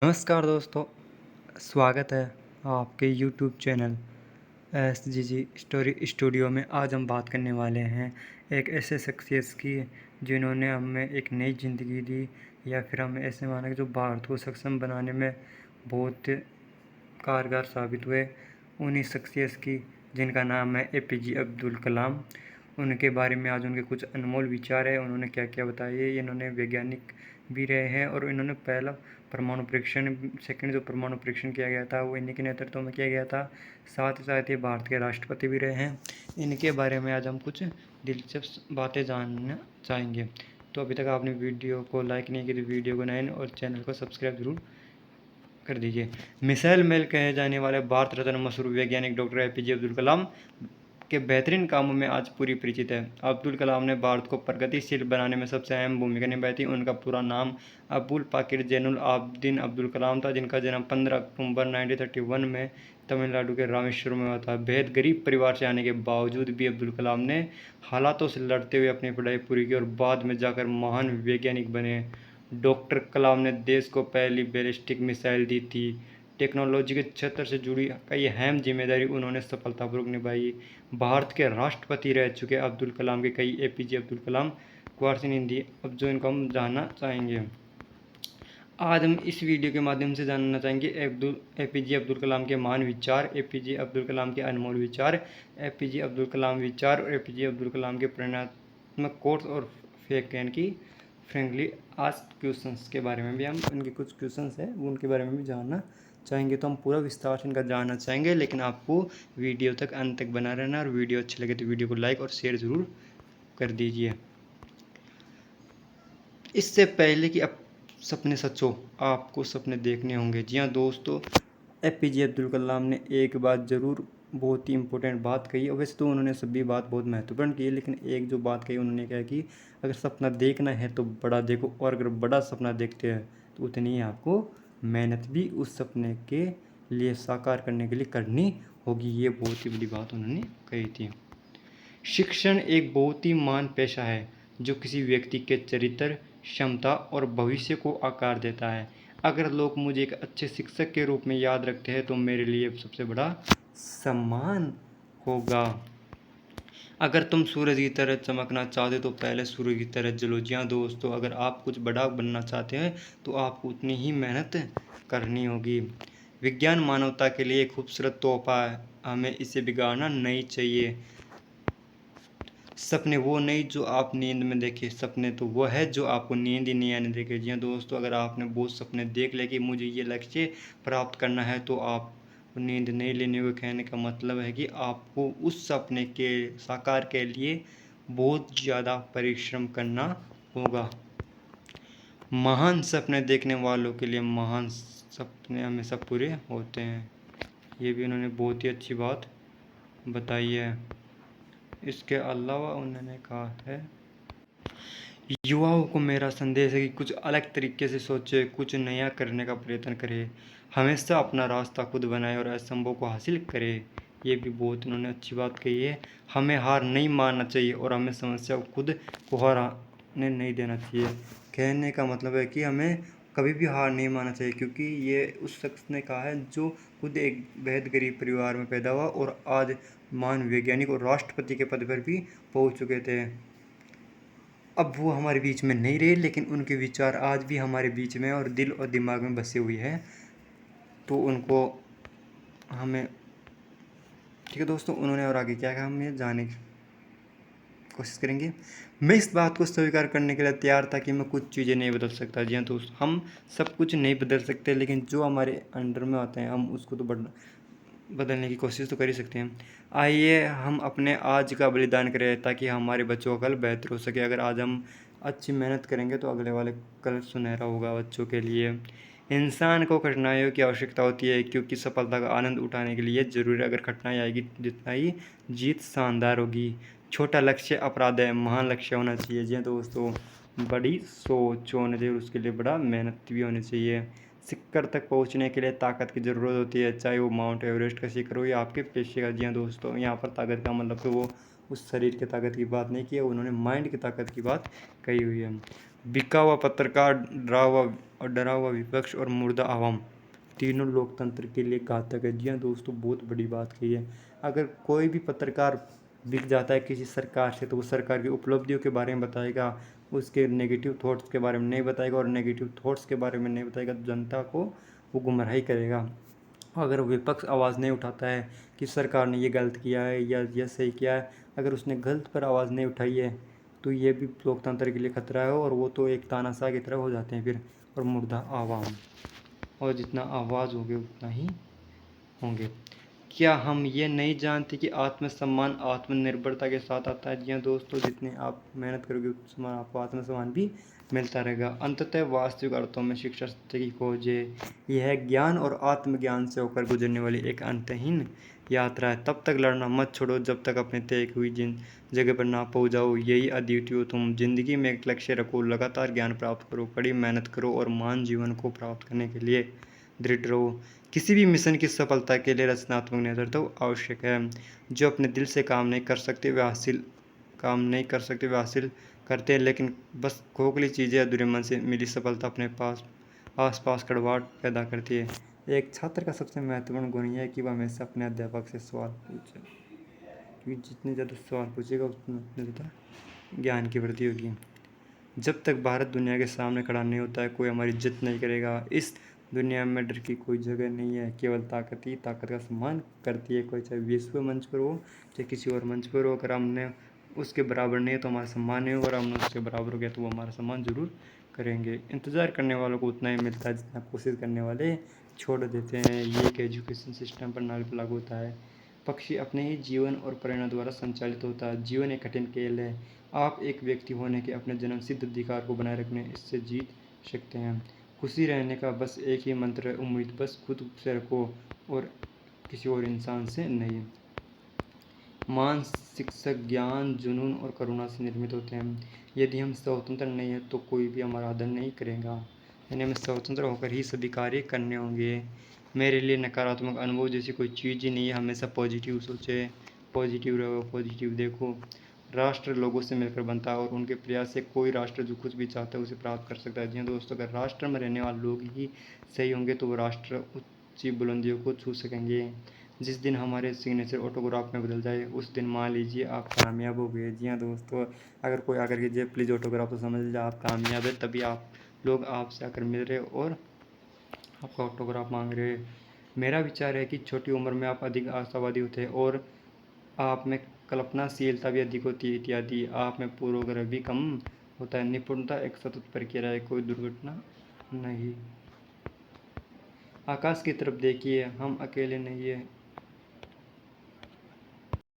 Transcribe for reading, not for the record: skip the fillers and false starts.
नमस्कार दोस्तों, स्वागत है आपके YouTube channel SGG story studio में। आज हम बात करने वाले हैं एक ऐसे शख्सियत की जिन्होंने हमें एक नई ज़िंदगी दी, या फिर हमें ऐसे माना कि जो भारत को सक्षम बनाने में बहुत कारगर साबित हुए। उन्हीं शख्सियत की जिनका नाम है APJ अब्दुल कलाम। उनके बारे में आज उनके कुछ अनमोल विचार है, उन्होंने क्या क्या बताए। इन्होंने वैज्ञानिक भी रहे हैं और इन्होंने पहला परमाणु परीक्षण, सेकंड जो परमाणु परीक्षण किया गया था वो इन्हीं के नेतृत्व में किया गया था। साथ ही साथ ये भारत के राष्ट्रपति भी रहे हैं। इनके बारे में आज हम कुछ दिलचस्प बातें जानना चाहेंगे। तो अभी तक आपने वीडियो को लाइक नहीं की तो वीडियो को लाइक और चैनल को सब्सक्राइब जरूर कर दीजिए। मिसाइल मैन कहे जाने वाले भारत रत्न मशहूर वैज्ञानिक डॉक्टर APJ अब्दुल कलाम के बेहतरीन कामों में आज पूरी परिचित है। अब्दुल कलाम ने भारत को प्रगतिशील बनाने में सबसे अहम भूमिका निभाई थी। उनका पूरा नाम अबुल पाकिर जैनुल आबदीन अब्दुल कलाम था, जिनका जन्म 15 अक्टूबर 1931 में तमिलनाडु के रामेश्वरम में हुआ था। बेहद गरीब परिवार से आने के बावजूद भी अब्दुल कलाम ने हालातों से लड़ते हुए अपनी पढ़ाई पूरी की और बाद में जाकर महान वैज्ञानिक बने। डॉक्टर कलाम ने देश को पहली बैलिस्टिक मिसाइल दी थी। टेक्नोलॉजी के क्षेत्र से जुड़ी कई अहम जिम्मेदारी उन्होंने सफलतापूर्वक निभाई। भारत के राष्ट्रपति रह चुके अब्दुल कलाम के कई APJ अब्दुल कलाम क्वार्सन हिंदी, अब जो इनको हम जानना चाहेंगे। आज हम इस वीडियो के माध्यम से जानना चाहेंगे APJ अब्दुल कलाम के महान विचार, APJ अब्दुल कलाम के अनमोल विचार, APJ अब्दुल कलाम विचार और APJ अब्दुल कलाम के प्रेरणात्मक कोट्स और फेक यानी कि फ्रेंकली आस्क्ड क्वेश्चंस के बारे में भी हम उनके कुछ क्वेश्चंस हैं उनके बारे में भी जानना चाहेंगे। तो हम पूरा विस्तार से इनका जानना चाहेंगे, लेकिन आपको वीडियो तक अंत तक बना रहना और वीडियो अच्छी लगे तो वीडियो को लाइक और शेयर ज़रूर कर दीजिए। इससे पहले कि अब सपने सच हो, आपको सपने देखने होंगे। जी हाँ दोस्तों, APJ अब्दुल कलाम ने एक बात ज़रूर बहुत ही इम्पोर्टेंट बात कही है। वैसे तो उन्होंने सभी बात बहुत महत्वपूर्ण की है, लेकिन एक जो बात कही उन्होंने क्या कि अगर सपना देखना है तो बड़ा देखो, और अगर बड़ा सपना देखते हैं तो उतनी ही आपको मेहनत भी उस सपने के लिए साकार करने के लिए करनी होगी। ये बहुत ही बड़ी बात उन्होंने कही थी। शिक्षण एक बहुत ही महान पेशा है जो किसी व्यक्ति के चरित्र, क्षमता और भविष्य को आकार देता है। अगर लोग मुझे एक अच्छे शिक्षक के रूप में याद रखते हैं तो मेरे लिए सबसे बड़ा सम्मान होगा। अगर तुम सूरज की तरह चमकना चाहते तो पहले सूरज की तरह जलो। जी हाँ दोस्तों, अगर आप कुछ बड़ा बनना चाहते हैं तो आपको उतनी ही मेहनत करनी होगी। विज्ञान मानवता के लिए एक खूबसूरत तोहफा है, हमें इसे बिगाड़ना नहीं चाहिए। सपने वो नहीं जो आप नींद में देखे, सपने तो वो है जो आपको नींद ही नहीं आने देखे। जी हाँ दोस्तों, अगर आपने बहुत सपने देख ले कि मुझे ये लक्ष्य प्राप्त करना है तो आप नींद नहीं लेने को कहने का मतलब है कि आपको उस सपने के साकार के लिए बहुत ज़्यादा परिश्रम करना होगा। महान सपने देखने वालों के लिए महान सपने हमेशा पूरे होते हैं। ये भी उन्होंने बहुत ही अच्छी बात बताई है। इसके अलावा उन्होंने कहा है, युवाओं को मेरा संदेश है कि कुछ अलग तरीके से सोचे, कुछ नया करने का प्रयत्न करे, हमेशा अपना रास्ता खुद बनाए और असंभव को हासिल करे। ये भी बहुत उन्होंने अच्छी बात कही है। हमें हार नहीं मानना चाहिए और हमें समस्या को खुद को हारने नहीं देना चाहिए। कहने का मतलब है कि हमें कभी भी हार नहीं मानना चाहिए, क्योंकि ये उस शख्स ने कहा है जो खुद एक बेहद गरीब परिवार में पैदा हुआ और आज महान वैज्ञानिक और राष्ट्रपति के पद पर भी पहुंच चुके थे। अब वो हमारे बीच में नहीं रहे, लेकिन उनके विचार आज भी हमारे बीच में और दिल और दिमाग में बसे हुए हैं। तो उनको हमें, ठीक है दोस्तों, उन्होंने और आगे क्या कहा हम ये जानने की कोशिश करेंगे। मैं इस बात को स्वीकार करने के लिए तैयार था कि मैं कुछ चीज़ें नहीं बदल सकता। जी हाँ दोस्त, हम सब कुछ नहीं बदल सकते, लेकिन जो हमारे अंडर में आते हैं हम उसको तो बदलने की कोशिश तो कर ही सकते हैं। आइए हम अपने आज का बलिदान करें ताकि हमारे बच्चों का कल बेहतर हो सके। अगर आज हम अच्छी मेहनत करेंगे तो अगले वाले कल सुनहरा होगा बच्चों के लिए। इंसान को कठिनाइयों की आवश्यकता होती है, क्योंकि सफलता का आनंद उठाने के लिए ज़रूरी है। अगर कठिनाई आएगी जितना ही जीत शानदार होगी। छोटा लक्ष्य अपराध है, महान लक्ष्य होना चाहिए। जी हाँ दोस्तों, बड़ी सोच होनी चाहिए, उसके लिए बड़ा मेहनत भी होनी चाहिए। शिखर तक पहुंचने के लिए ताकत की ज़रूरत होती है, चाहे वो माउंट एवरेस्ट का शिखर हो या आपके पेशे का। जी हाँ दोस्तों, यहाँ पर ताकत का मतलब तो वो उस शरीर की ताकत की बात नहीं की है, उन्होंने माइंड की ताकत की बात कही हुई है। बिका हुआ पत्रकार, डरा हुआ और डरा हुआ विपक्ष और मुर्दा आवाम तीनों लोकतंत्र के लिए घातक है। जी हाँ दोस्तों, बहुत बड़ी बात कही है। अगर कोई भी पत्रकार बिक जाता है किसी सरकार से तो वो सरकार की उपलब्धियों के बारे में बताएगा, उसके नेगेटिव थॉट्स के बारे में नहीं बताएगा, और नेगेटिव थॉट्स के बारे में नहीं बताएगा तो जनता को वो गुमराही करेगा। अगर विपक्ष आवाज़ नहीं उठाता है कि सरकार ने ये गलत किया है या यह सही किया है, अगर उसने गलत पर आवाज़ नहीं उठाई है तो ये भी लोकतंत्र के लिए खतरा है, और वो तो एक तानाशाह की तरह हो जाते हैं फिर, और मुर्दा आवाम। और जितना आवाज़ होगे उतना ही होंगे। क्या हम ये नहीं जानते कि आत्मसम्मान आत्मनिर्भरता के साथ आता है? जी हाँ दोस्तों, जितनी आप मेहनत करोगे उतना आपको आत्मसम्मान भी मिलता रहेगा। अंततः वास्तविक अर्थों में शिक्षा सत्य की खोज है। यह ज्ञान और आत्मज्ञान से होकर गुजरने वाली एक अंतहीन यात्रा है। तब तक लड़ना मत छोड़ो जब तक अपने तय हुई जिन जगह पर ना पहुँच जाओ। यही अद्वितीय हो तुम। जिंदगी में एक लक्ष्य रखो, लगातार ज्ञान प्राप्त करो, कड़ी मेहनत करो और महान जीवन को प्राप्त करने के लिए दृढ़ रहो। किसी भी मिशन की सफलता के लिए रचनात्मक नेतृत्व आवश्यक है। जो अपने दिल से काम नहीं कर सकते वे हासिल करते हैं, लेकिन बस खोखली चीज़ें अधूरे मन से मिली सफलता अपने पास आसपास कड़वाहट पैदा करती है। एक छात्र का सबसे महत्वपूर्ण गुण यह है कि वह हमेशा अपने अध्यापक से सवाल पूछे, क्योंकि जितने ज़्यादा सवाल पूछेगा उतने ज़्यादा ज्ञान की वृद्धि होगी। जब तक भारत दुनिया के सामने खड़ा नहीं होता है कोई हमारी इज्जत नहीं करेगा। इस दुनिया में डर की कोई जगह नहीं है, केवल ताकत ही ताकत का सम्मान करती है। कोई चाहे विश्व मंच पर हो चाहे किसी और मंच पर हो, अगर हमने उसके बराबर नहीं है तो हमारा सम्मान नहीं होगा, और हमने उसके बराबर हो गया तो वो हमारा सम्मान जरूर करेंगे। इंतज़ार करने वालों को उतना ही मिलता है जितना कोशिश करने वाले छोड़ देते हैं। ये एक एजुकेशन सिस्टम प्रणाली पर लागू होता है। पक्षी अपने ही जीवन और प्रेरणा द्वारा संचालित होता है। जीवन एक कठिन खेल है। आप एक व्यक्ति होने के अपने जन्मसिद्ध अधिकार को बनाए रखने इससे जीत सकते हैं। खुशी रहने का बस एक ही मंत्र है, उम्मीद बस खुद से रखो और किसी और इंसान से नहीं। मान, शिक्षक, ज्ञान, जुनून और करुणा से निर्मित होते हैं। यदि हम स्वतंत्र नहीं हैं तो कोई भी हमारा आदर नहीं करेगा। यानी हमें स्वतंत्र होकर ही सभी कार्य करने होंगे। मेरे लिए नकारात्मक अनुभव जैसी कोई चीज़ ही नहीं है। हमेशा पॉजिटिव सोचे, पॉजिटिव रहो, पॉजिटिव देखो। राष्ट्र लोगों से मिलकर बनता है और उनके प्रयास से कोई राष्ट्र जो कुछ भी चाहता है उसे प्राप्त कर सकता है। जी हाँ दोस्तों, अगर राष्ट्र में रहने वाले लोग ही सही होंगे तो वो राष्ट्र ऊंची बुलंदियों को छू सकेंगे। जिस दिन हमारे सिग्नेचर ऑटोग्राफ में बदल जाए उस दिन मान लीजिए आप कामयाब हो गए। जी हाँ दोस्तों, अगर कोई आकर के प्लीज़ ऑटोग्राफ, तो समझ लीजिए आप कामयाब है। तभी आप लोग आपसे आकर मिल रहे और आपका ऑटोग्राफ मांग रहे हैं। मेरा विचार है कि छोटी उम्र में आप अधिक आशावादी होते हैं और आप में कल्पनाशीलता भी अधिक होती है इत्यादि। आप में पूर्वाग्रह भी कम होता है। निपुणता एक सतत प्रक्रिया है, कोई दुर्घटना नहीं। आकाश की तरफ देखिए, हम अकेले नहीं है।